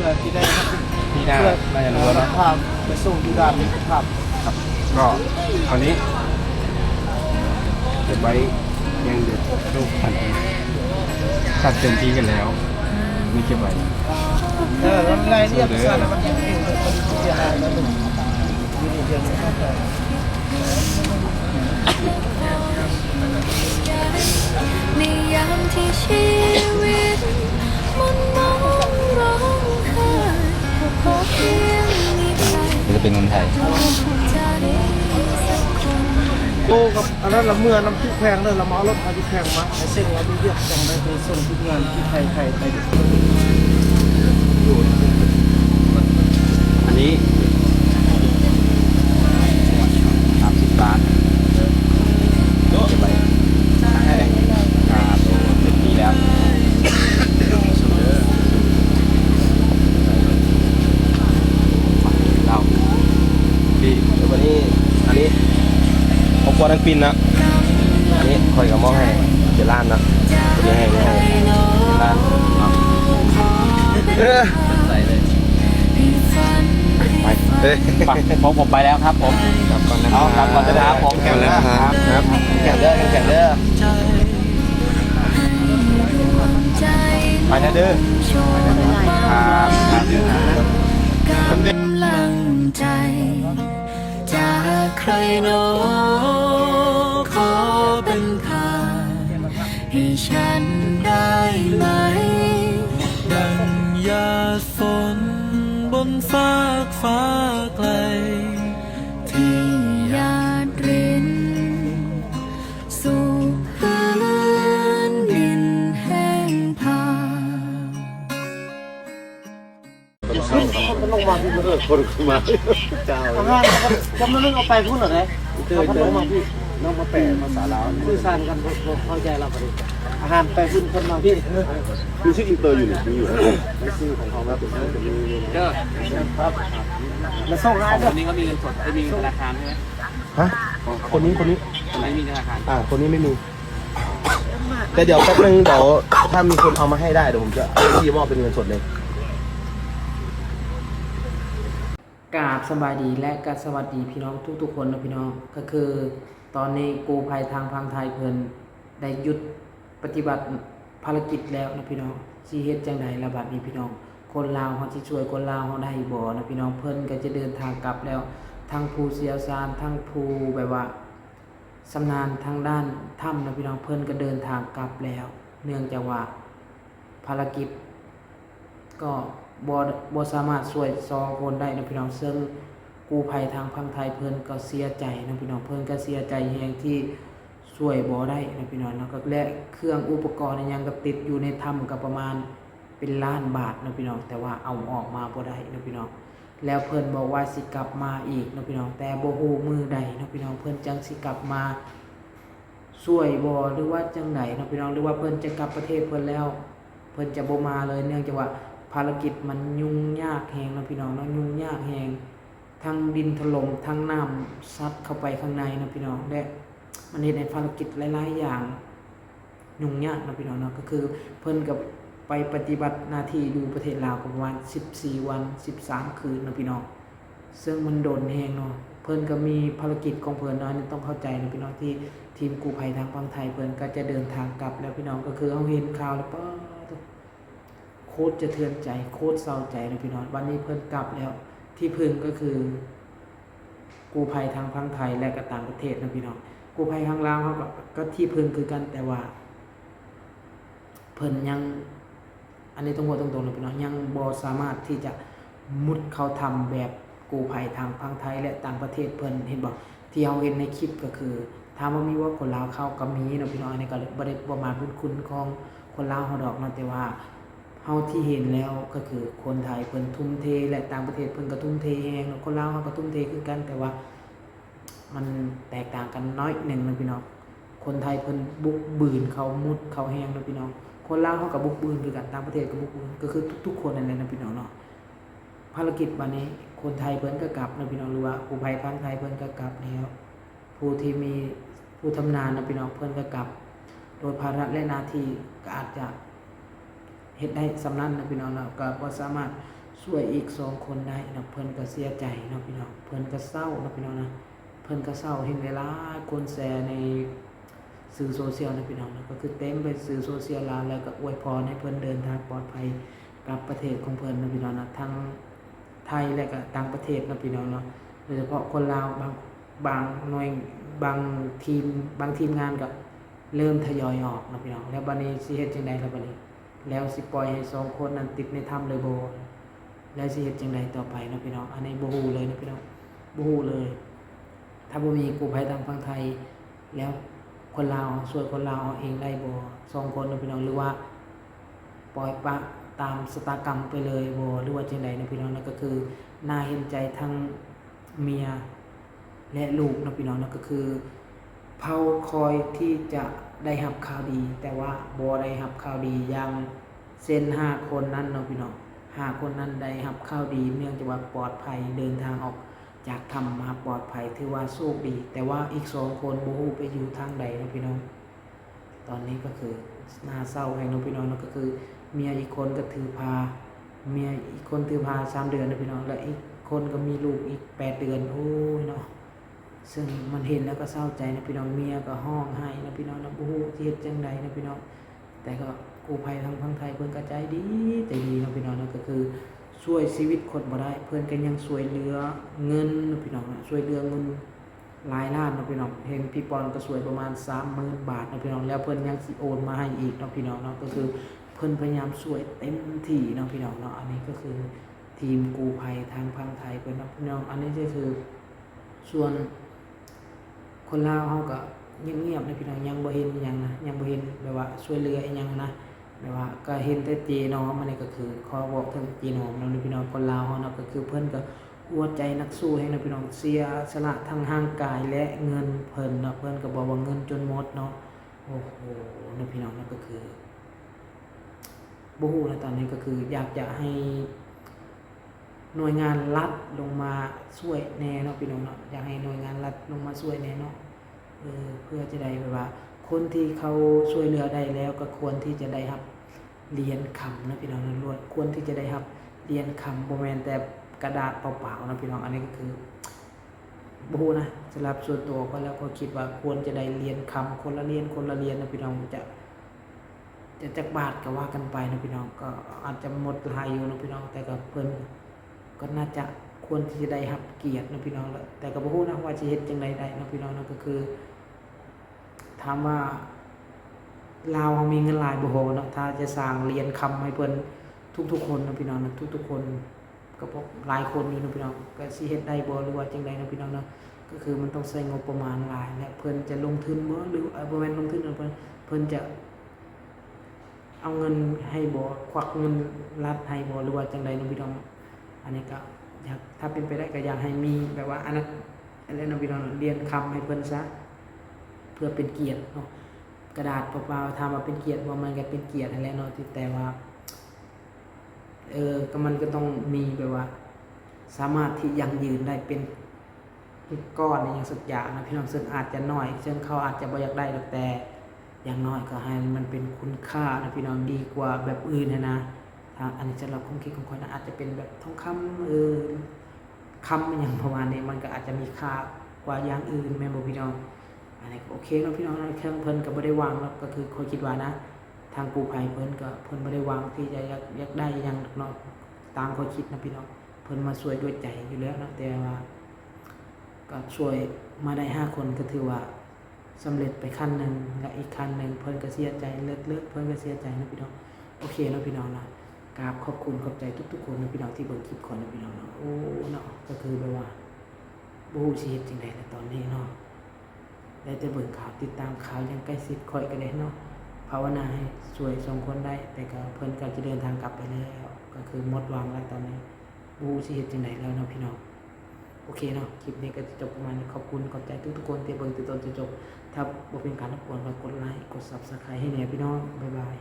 แล้วที่ได้ที่หน้าน่าจะรู้แล้ว ภาพไปส่งที่ด้านภาพ ครับก็คราวนี้เก็บไว้ยังเด็กรูปพันธุ์ตัดเต็มที่กันแล้วนี่เก็บไว้ มันไงเรียบสั้นแล้วมันยังอยู่มันเสียอะไรแล้วหนึ่งอยู่ในเดือนนี้เข้าไป ในยามที่ชีวิตมันมองร้องไห้ขอเพียงมีใคร จะเป็นคนไทย จะสักคน โอ้กับอันนั้นเราเมื่อน้ำพริกแพงเลยเรามาเอารถพาพริกแพงมาไอ้เส้นเราไม่เรียกจังได้ไปส่งที่งานที่ไทยไปดิ อันนี้30 บาทเก็บไว้ให้ครับเต็มที่แล้วเราพี่วันนี้อันนี้ผมกลัวทั้งปินนะอันนี้คอยกับมองให้เจร้านนะตัวนี้ให้ร้านใส่เลยไปผมไปแล้วครับผมกลับก่อนนะครับกลับก่อนนะครับผมแข่งแล้วครับแข่งเด้อไปนะเด้อครับกำลังใจจากใครโน้ขอเป็นทางให้ฉันได้ไหมดังหยาดฝนบนฟากฟ้าไกลที่หยาดรินสู่พื้นดินแห้งผาก คนลงมาที่มันคนขึ้นมาเจ้าอาหารจำนึกเอาไปพูดหน่อยเอาพัดลมมาพี่น้องมาแปะภาษาลาวคุยสานกันเข้าใจเราพอดีอาหารไปขึ้นคนมาพี่คือชื่ออินเตอร์อยู่นี่มีอยู่ไม่ซื้อของเขาแล้วเป็นเด้อครับมาส่งร้านเด้อ คนนี้ก็มีเงินสดไม่มีธนาคารใช่ไหม ฮะคนนี้ คนนี้มีธนาคาร คนนี้ไม่มีแต่เดี๋ยวแป๊บนึงเดี๋ยวถ้ามีคนเอามาให้ได้เดี๋ยวผมจะที่มอบเป็นเงินสดเลย กราบสบายดีและก็สวัสดีพี่น้องทุกๆคนนะพี่น้องก็คือตอนนี้กู้ภัยทางพังไทยเพิ่นได้หยุดปฏิบัติภารกิจแล้วนะพี่น้องสิเฮ็ดจังได๋ล่ะบัดนี้พี่น้องคนลาวเฮาสิช่วยคนลาวเฮาได้บ่นะพี่น้องเพิ่นก็จะเดินทางกลับแล้วทั้งผู้เชี่ยวชาญทั้งผู้แบบว่าชำนาญทางด้านถ้ำนะพี่น้องเพิ่นก็เดินทางกลับแล้วเนื่องจากว่าภารกิจก็บ่สามารถช่วย2คนได้นะพี่น้องซึ่งกู้ภัยทางพังไทยเพิ่นก็เสียใจนะพี่น้องเพิ่นก็เสียใจแฮงที่ช่วยบ่ได้นะพี่น้องเนาะก็และเครื่องอุปกรณ์ยังก็ติดอยู่ในถ้ำก็ประมาณเป็นล้านบาทนะพี่น้องแต่ว่าเอาออกมาบ่ได้นะพี่น้องแล้วเพิ่นบอกว่าสิกลับมาอีกนะพี่น้องแต่บ่ฮู้มื้อใดนะพี่น้องเพิ่นจังสิกลับมาช่วยบ่หรือว่าจังไดนะพี่น้องหรือว่าเพิ่นจะกลับประเทศเพิ่นแล้วเพิ่นจะบ่มาเลยเนื่องจากว่าภารกิจมันยุ่งยากแฮงนะพี่น้องเนาะยุ่งยากแฮงทั้งดินถล่มทั้งน้ำซัดเข้าไปข้างในนะพี่น้องและมันเฮ็ดให้ภารกิจหลายๆอย่างยุ่งยากนะพี่น้องเนาะก็คือเพิ่นกับไปปฏิบัติหน้าที่อยู่ประเทศลาวประมาณ14 วัน13 คืนนะพี่น้องซึ่งมันโดนแฮงเนาะเพิ่นก็มีภารกิจของเพิ่นเนาะนี่ต้องเข้าใจนะพี่น้องที่ทีมกู้ภัยทางฝั่งไทยเพิ่นก็จะเดินทางกลับแล้วพี่น้องก็คือเฮาเห็นข่าวแล้วโคตรจะเทือนใจโคตรเศร้าใจนะพี่น้องวันนี้เพิ่นกลับแล้วที่พึ่งก็คือกู้ภัยทางพังไทยและก็ต่างประเทศนะพี่น้องกู้ภัยทางลาวเขาก็ที่พึ่งคือกันแต่ว่าเพิ่นยังอันนี้ต้องบอกตรงๆนะพี่น้องยังบ่สามารถที่จะมุดเข้าทำแบบกู้ภัยทางพังไทยและต่างประเทศเพิ่นเห็นบ่ที่เราเห็นในคลิปก็คือถามว่ามีว่าคนลาวเข้าก็มีนะพี่น้องอันนี้ก็บ่ได้ประมาณบุญคุณของคนลาวเฮาดอกนะแต่ว่าเฮาที่เห็นแล้วก็คือคนไทยเพิ่นทุ่มเทและต่างประเทศเพิ่นก็ทุ่มเทแฮงคนลาวเฮาก็ทุ่มเทคือกันแต่ว่ามันแตกต่างกันน้อยหนึ่งนะพี่น้องคนไทยเพิ่นบุกบืนเขามุดเขาแฮงนะพี่น้องคนลาวเฮาก็บุกบืนคือกันต่างประเทศก็บุกบืนก็คือทุกๆคนนั่นแหละนะพี่น้องเนาะภารกิจวันนี้คนไทยเพิ่นก็กลับนะพี่น้องหรือว่ากู้ภัยทางไทยเพิ่นก็กลับแล้วผู้ที่มีผู้ทำนานนะพี่น้องเพิ่นก็กลับโดยภาระและหน้าที่ก็อาจจะเฮ็ดได้สำนั้นนะพี่น้องเนาะก็บ่สามารถ ช่วยอีก2คนได้เนาะเพิ่นก็เสียใจเนาะพี่น้องเพิ่นก็เศร้าเนาะพี่น้องนะเพิ่นก็เศร้าเห็นเวลาคนแชร์ในสื่อโซเชียลนะพี่น้องนะก็คือเต็มไปสื่อโซเชียลแล้วก็อวยพรให้เพิ่นเดินทางปลอดภัยกลับประเทศของเพิ่นนะพี่น้องนะทั้งไทยและก็ต่างประเทศนะพี่น้องเนาะโดยเฉพาะคนลาวบางหน่วยบางทีมงานก็เริ่มทยอยออกนะพี่น้องแล้วบัดนี้สิเฮ็ดจังได๋ล่ะบัดนี้แล้วสิปล่อยให้2คนนั้นติดในถ้ำเลยบ่แล้วสิเฮ็ดจังไดต่อไปนะพี่น้องอันนี้บ่ฮู้เลยนะพี่น้องบ่ฮู้เลยถ้าบ่มีกู้ภัยทางฝั่งไทยแล้วคนลาวช่วยคนลาวเองได้บ่2คนนะพี่น้องหรือว่าปล่อยปะตามชะตากรรมไปเลยบ่หรือว่าจังไดนะพี่น้องนั่นก็คือน่าเห็นใจทั้งเมียและลูกนะพี่น้องนั่นก็คือเผาคอยที่จะได้รับข่าวดีแต่ว่าบ่ได้รับข่าวดีอย่างเส้น5คนนั้นเนาะพี่น้อง5คนนั้นได้รับข่าวดีเนื่องจากว่าปลอดภัยเดินทางออกจากถ้ำมาปลอดภัยถือว่าโชคดีแต่ว่าอีก2คนบ่ฮู้ไปอยู่ทางใดเนาะพี่น้องตอนนี้ก็คือน่าเศร้าแฮงเนาะพี่น้องนั่นก็คือเมียอีกคนก็ถือพาเมียอีกคนถือพา3 เดือนนะพี่น้องและอีกคนก็มีลูกอีก8 เดือนโอ้ยเนาะซึ่งมันเห็นแล้วก็เศร้าใจนะพี่น้องเมียก็ห้องไห้นะพี่น้องนะบ่ฮู้สิเฮ็ดจังไดนะพี่น้องแต่ก็กู้ภัยทางฝั่งไทยเพิ่นก็ใจดีนะพี่น้องนะก็คือช่วยชีวิตคนบ่ได้เพิ่นก็ยังช่วยเหลือเงินนะพี่น้องนะช่วยเหลือเงินหลายล้านนะพี่น้องเห็นพี่ปอนก็ช่วยประมาณ 30,000 บาทนะพี่น้องแล้วเพิ่นยังสิโอนมาให้อีกเนาะพี่น้องเนาะก็คือเพิ่นพยายามช่วยเต็มที่เนาะพี่น้องเนาะอันนี้ก็คือทีมกู้ภัยทางฝั่งไทยเพิ่นเนาะพี่น้องอันนี้ก็คือส่วนคนลาวเฮาก็เงียบๆนะพี่น้องยังบ่เห็นอิหยังนะยังบ่เห็นแบบว่าช่วยเหลืออิหยังนะแบบว่าก็เห็นแต่เจน้อมอันนี้ก็คือขอบอกถึงเจน้อมเนาะพี่น้องคนลาวเฮาเนาะก็คือเพิ่นก็หัวใจนักสู้ให้นะพี่น้องเสียสละทั้งร่างกายและเงินเพิ่นเนาะเพิ่นก็บอกว่าเงินจนหมดเนาะโอ้โหนะพี่น้องนั่นก็คือบ่ฮู้นะตอนนี้ก็คืออยากจะให้หน่วยงานรัฐลงมาช่วยแน่เนาะพี่น้องเนาะอยากให้หน่วยงานรัฐลงมาช่วยแน่เนาะเพื่อจะได้แบบว่าคนที่เขาช่วยเหลือได้แล้วก็ควรที่จะได้รับเหรียญคำนะพี่น้องล้วนควรที่จะได้รับเหรียญคำบ่แม่นแต่กระดาษเปล่าๆนะพี่น้องอันนี้ก็คือบ่ฮู้นะสำหรับส่วนตัวก็แล้วก็คิดว่าควรจะได้เหรียญคำคนละเหรียญนะพี่น้องจะจักบาทก็ว่ากันไปนะพี่น้องก็อาจจะหมดหลายอยู่นะพี่น้องแต่ก็เพิ่นก็น่าจะควรที่จะได้รับเกียรตินะพี่น้องแต่ก็บ่ฮู้นะว่าสิเฮ็ดจังได๋ได้นะพี่น้องนั่นก็คือถามว่าลาวมีเงินหลายบ่เนาะถ้าจะสร้างเหรียญคำให้เพิ่นทุกๆคนนะพี่น้องนะทุกๆคนก็พวกหลายคนอยู่นะพี่น้องก็สิเฮ็ดได้บ่หรือว่าจังได๋นะพี่น้องเนาะก็คือมันต้องใช้งบประมาณหลายและเพิ่นจะลงทุนบ่หรือบ่แม่นลงทุนเพิ่นจะเอาเงินให้บ่ควักเงินรัฐให้บ่หรือว่าจังได๋นะพี่น้องอันนี้ก็อยากถ้าเป็นไปได้ก็อยากให้มีแบบว่าอันนั้นอะไรนะพี่น้องเรียนคำให้เพิ่นซะเพื่อเป็นเกียรติเนาะกระดาษเปล่าๆทำมาเป็นเกียรติว่ามันก็เป็นเกียรตินั่นแหละเนาะแต่ว่าก็มันก็ต้องมีแบบว่าสามารถที่ยั่งยืนได้เป็นก้อนอย่างสักอย่างนะพี่น้องซึ่งอาจจะน้อยซึ่งเขาอาจจะบ่อยากได้แต่อย่างน้อยก็ให้มันเป็นคุณค่านะพี่น้องดีกว่าแบบอื่นนะทางอันนี้สำหรับความคิดของคนอาจจะเป็นแบบทองคำคำอย่างประมาณนี้มันก็อาจจะมีค่ากว่าอย่างอื่นแม่นบ่พี่น้องอันนี้โอเคเนาะพี่น้องเครื่องเพิ่นก็บ่ได้วางแล้วก็คือเขาคิดว่านะทางกู้ภัยเพิ่นบ่ได้วางที่จะอยากได้หยังเนาะตามเขาคิดนะพี่น้องเพิ่นมาช่วยด้วยใจอยู่แล้วนะแต่ว่าก็ช่วยมาได้5คนก็ถือว่าสำเร็จไปขั้นนึงและอีกขั้นนึงเพิ่นก็เสียใจเลิกเพิ่นก็เสียใจนะพี่น้องโอเคเนาะพี่น้องนะกราบขอบคุณขอบใจทุกๆคนนะพี่น้องที่เบิ่งคลิปก่อนนะพี่น้องเนาะโอ้เนาะก็คือแบบว่าบ่ฮู้สิเฮ็ดจังได๋ในตอนนี้เนาะได้แต่เบิ่งข่าวติดตามข่าวอย่างใกล้ชิดค่อยก็ได้เนาะภาวนาให้ช่วย2คนได้แต่ก็เพิ่นก็จะเดินทางกลับไปแล้วก็คือหมดหวังแล้วตอนนี้บ่ฮู้สิเฮ็ดจังได๋แล้วเนาะพี่น้องโอเคเนาะคลิปนี้ก็จะจบประมาณนี้ขอบคุณขอบใจทุกๆคนที่เบิ่งจนจบถ้าบ่เป็นการรบกวนก็กดไลค์กด Subscribe ให้แหน่พี่น้องบ๊ายบาย